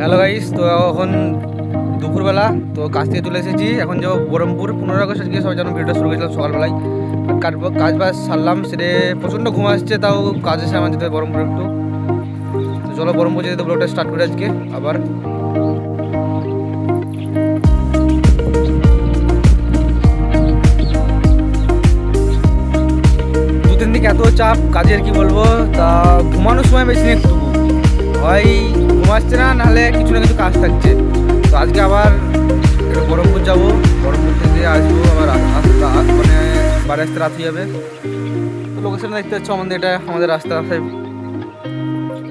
Hello guys, তো এখন দুপুরবেলা তো কাজ থেকে চলে এসেছি। এখন যাবো বহরমপুর 15 আগস্ট। আজকে সবাই যেন ভিডিওটা শুরু করেছিলাম সকালবেলায়। কাজ বাজ সারলাম, সেরে প্রচণ্ড ঘুম আসছে, তাও কাজ এসে আমার যেতে হবে বহরমপুর একটু। তো চলো বহরমপুর যেতে ব্লগটা স্টার্ট করে আজকে আবার। দু তিন দিকে এত চাপ কাজের, কি বলবো, তা ঘুমানোর সময় বেশি নেই, একটু হয় ঘুমাচ্ছে না, নাহলে কিছু না কিছু কাজ থাকছে। তো আজকে আবার একটু বহরমপুর যাবো, বহরমপুর থেকে আসবো আবার মানে বাড়ি আসতে রাত হয়ে যাবে। তো লোকেশন দেখতে পাচ্ছ আমাদের, এটা আমাদের রাস্তা।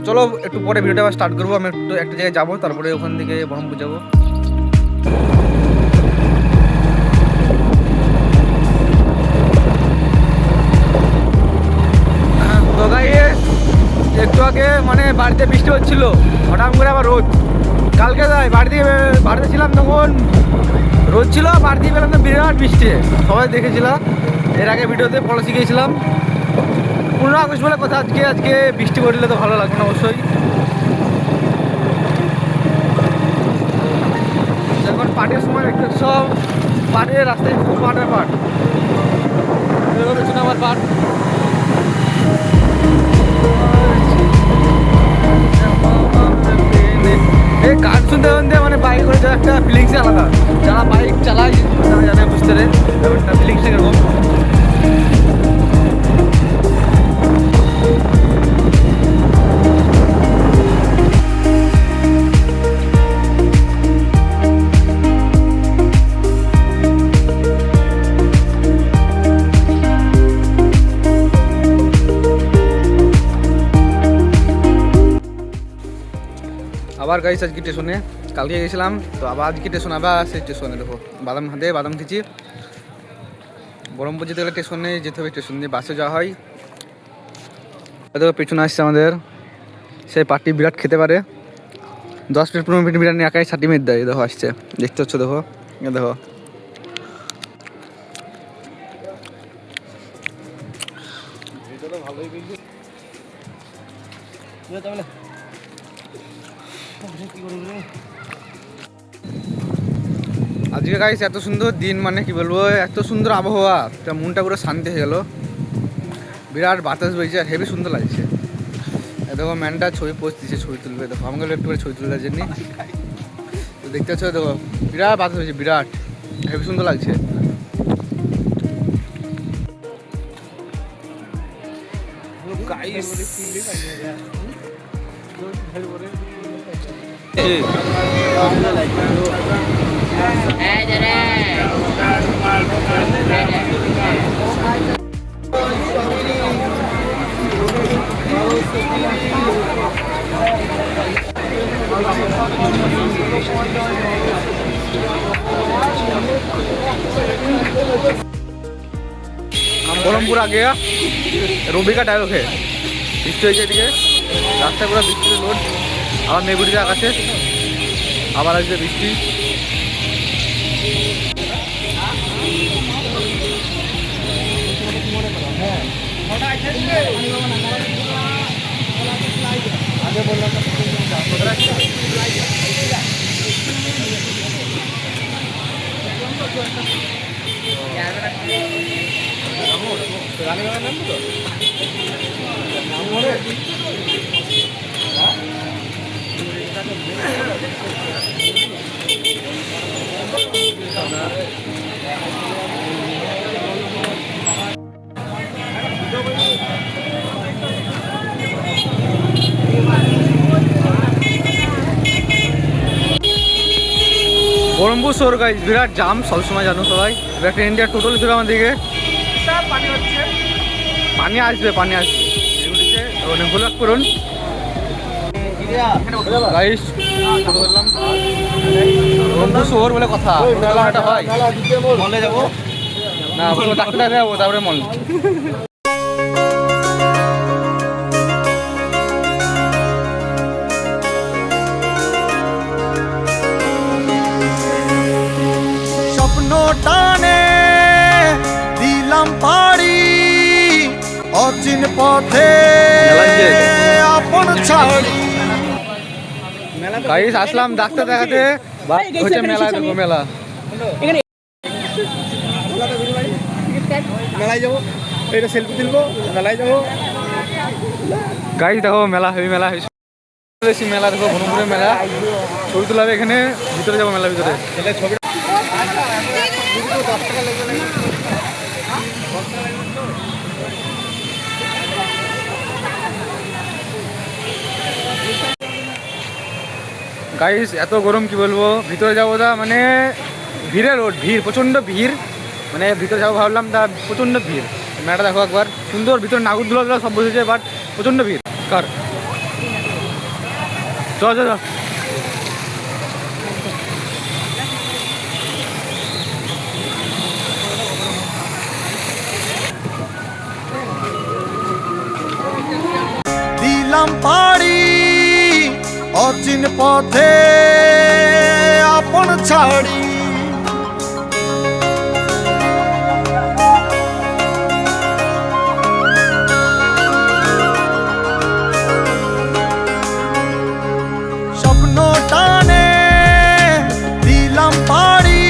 চলো একটু পরে ভিডিওটা আবার স্টার্ট করবো। আমি একটু একটা জায়গায় যাবো, তারপরে ওখান থেকে বহরমপুর যাবো। তো গাইস, একটু আগে মানে বাড়িতে বৃষ্টি হচ্ছিল, হঠাৎ করে আবার রোদ। কালকে বাড়িতে ছিলাম তখন রোদ ছিল, বাড়িতে পেলাম তো বিরাট বৃষ্টি, সবাই দেখেছিলাম। এর আগে ভিডিওতে ফলো শিখিয়েছিলাম। 15 আগস্ট বলে কথা, আজকে বৃষ্টি পড়লে তো ভালো লাগবে না অবশ্যই। যখন পাটের সময় দেখতে সব পাটের রাস্তায় খুব পাটের পাট, আমার পাট। এই গান শুনতে শুনতে মানে বাইক করে যাওয়ার একটা ফিলিংসই আলাদা। যারা বাইক চালায় তারা জানে, বুঝতে পারে ব্যাপারটা, ফিলিংসটা কিরকম। আবার গাইস আজকে স্টেশনে, কালকে গেছিলাম তো আবার আজকে স্টেশন, আবার সেই স্টেশনে দেখো বাদাম খেয়েছি। বহরমপুর যেতে গেলে স্টেশনে যেতে হবে, স্টেশন দিয়ে বাসে যাওয়া হয়। দেখো পেছনে আসছে আমাদের সেই পার্টি, বিরাট খেতে পারে। 10 মিনিট 15 মিনিট বিরিয়ানি একাই 60 মিনিট দেয়। দেখো আসছে, দেখতে হচ্ছে, দেখো দেখো। আজকে গাইস এত সুন্দর দিন, মানে কি বলবো, এত সুন্দর আবহাওয়া, তা মনটা পুরো শান্তি হয়ে গেল। বিরাট বাতাস বইছে আর হেভি সুন্দর লাগছে। দেখো ম্যানটা ছবি পোস্ট দিচ্ছে, ছবি তুলবে। দেখো আমাকে একটু করে ছবি তুলার জন্য তো দেখতে পাচ্ছ, দেখো বিরাট বাতাস হয়েছে, বিরাট হেভি সুন্দর লাগছে। বহরমপুর আগে রবিকা ডায়লগে বৃষ্টি হয়েছে, এদিকে রাস্তায় পুরো বৃষ্টির লোড। আবার মেঘুড়িতে আকাশে আবার আসবে বৃষ্টি। আগে বললাম বহরমপুর শহর গাইস বিরাট জাম সবসময়, জানো সবাই। এবার ট্রেন দিয়ে টোটাল ছিল আমার দিকে, পানি আসবে ব্লক করুন গাইস। বহরমপুর শহর বলে কথা, এটা হয় মলে যাবো না, ডাক্তার যাবো, তারপরে মল। টানে দিলাম পাড়ি অচিন পথে আপন ছাড়ি। গাইস আসলাম ডাক্তার দেখাতে, হচ্ছে মেলা, দেখো মেলা। মেলায় যাবো, এটা সেলফি তুলবো, মেলায় যাবো। গাইস দেখো মেলা, হেভি মেলা হয়েছে, মেলা দেখো বনপুরের মেলা, ছবি তোলা হবে এখানে, ভিতরে যাবো মেলার ভিতরে। ছবি গাইস এত গরম কি বলবো, ভিতরে যাবো দা মানে ভিড়ের রোড, ভিড় প্রচণ্ড ভিড়, মানে ভিতরে যাবো ভাবলাম তা প্রচণ্ড ভিড়। মেলাটা দেখো একবার সুন্দর, ভিতরে নাগরদোলা সব বসেছে, বাট প্রচণ্ড ভিড়। কার চ চ চ। দিলাম পাড়ি অচিন পথে আপন ছাড়ি, স্বপ্ন টানে দিলাম পাড়ি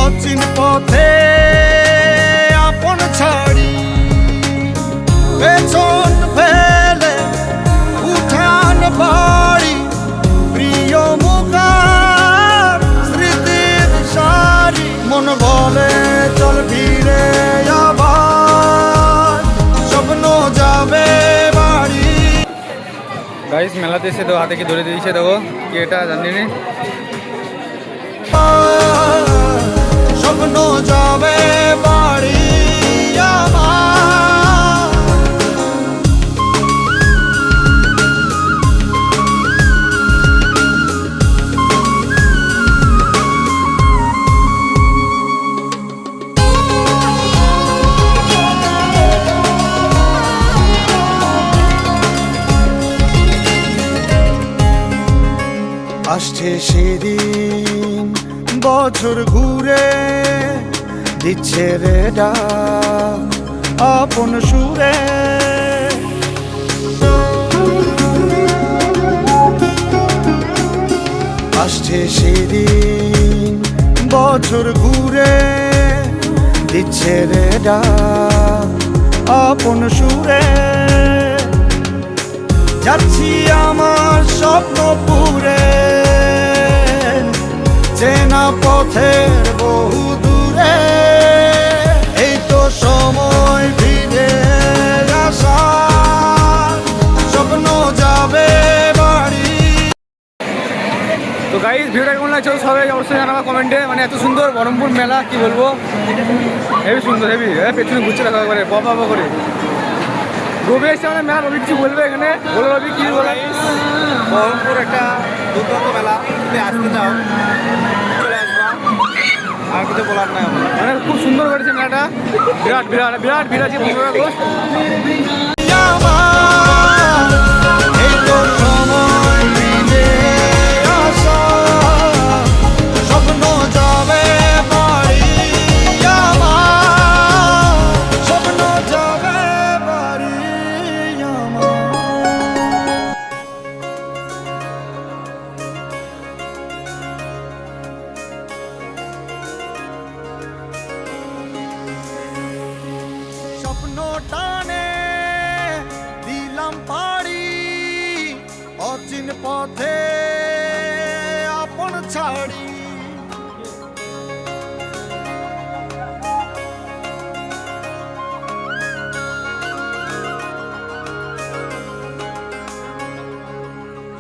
অচিন পথে আপন ছাড়ি, পেছন ফেলে উঠান বাড়ি, প্রিয় মুখার স্মৃতির সারি, মন বলে চল ফিরে আবার, স্বপ্ন যাবে বাড়ি। গাইস মেলাতে এসে তো হাতে কি ধরে দিয়েছে, দেখো কি এটা জানি না, স্বপ্ন যাবে বাড়ি আমার। আসছে সেদিন বছর ঘুরে, দিচ্ছে রে ডাক আপন সুরে, আসছে সেদিন বছর ঘুরে, দিচ্ছে রে ডাক আপন সুরে, যাচ্ছি আমার স্বপ্ন পুরে, চেনা পথের বহু দূরে, এই তো সময় ফিরে আসা, স্বপ্ন যাবে বাড়ি। তো গাইস ভিডিওটা কেমন লাগছে সবাই অবশ্যই জানাবা কমেন্টে, মানে এত সুন্দর বহরমপুর মেলা কি বলবো, হেভি সুন্দর, হেভি পেছনে ঘুরছে দেখা করে বাবা করে। রবি এসছে আমাদের মেলা, রবি কিছু বলবে এখানে, বলো রবি কি বলে। বহরমপুর একটা দুর্দান্ত মেলা, যদি আসতে চাও চলে আসবা, আর কিছু বলার নাই আমার। মানে খুব সুন্দর করেছে মেলাটা, বিরাট বিরাট বিরাট ভিড় আছে 15 আগস্ট। এই তো সময় ফিরে আসা, স্বপ্ন যাবে বাড়ি আমার, স্বপ্ন যাবে বাড়ি আমার। স্বপ্ন টানে দিলাম পাড়ি অচিন পথে আপন ছাড়ি,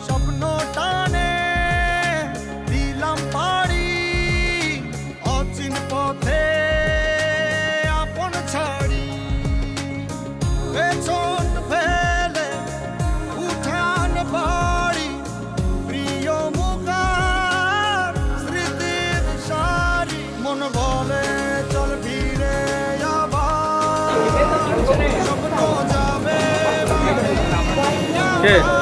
স্বপ্ন টানে দিলাম পাড়ি অচিন পথে আপন ছাড়ি, পেছন ফেলে উঠান বাড়ি, প্রিয় মুখার স্মৃতির সারি, মন বলে চল ফিরে আবার, স্বপ্ন যাবে বাড়ি আমার।